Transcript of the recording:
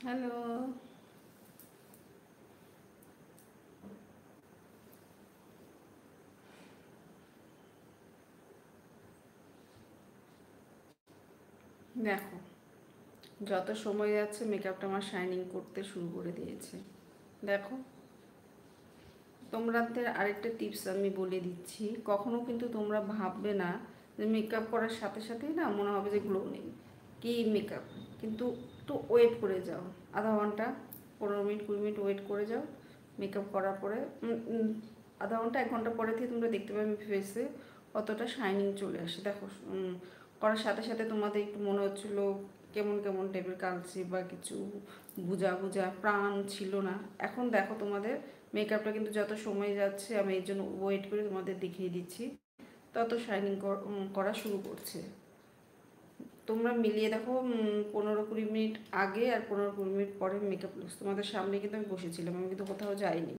Hello. দেখো, যত সময় যাচ্ছে মেকআপটা আমার শাইনিং করতে শুরু করে দিয়েছে। দেখো, তোমাদের আরেকটা টিপস আমি বলে দিচ্ছি। কখনো কিন্তু তোমরা ভাববে না যে মেকআপ করার সাথে সাথেই না মনে হবে যে গ্লো নেই, কি মেকআপ। কিন্তু একটু ওয়েট করে যাও, আধা ঘন্টা, 15 মিনিট 20 মিনিট ওয়েট করে যাও। মেকআপ করার পরে আধা ঘন্টা 1 ঘন্টা পরে থেকে তোমরা দেখতে পাবে ফেসে কতটা শাইনিং চলে আসে। দেখো, করার সাথে সাথে তোমাদের একটু মনে হচ্ছিলো কেমন কেমন টাইপের কালচে বা কিছু বুঝা বুঝা প্রাণ ছিল না। এখন দেখো তোমাদের মেকআপটা কিন্তু যত সময় যাচ্ছে, আমি এই জন্য ওয়েট করে তোমাদের দেখিয়ে দিচ্ছি, তত শাইনিং করা শুরু করছে। তোমরা মিলিয়ে দেখো, 15-20 মিনিট আগে আর 15-20 মিনিট পরে মেকআপ লুকস তোমাদের সামনে কিন্তু আমি বসেছিলাম, আমি কিন্তু কোথাও যাইনি।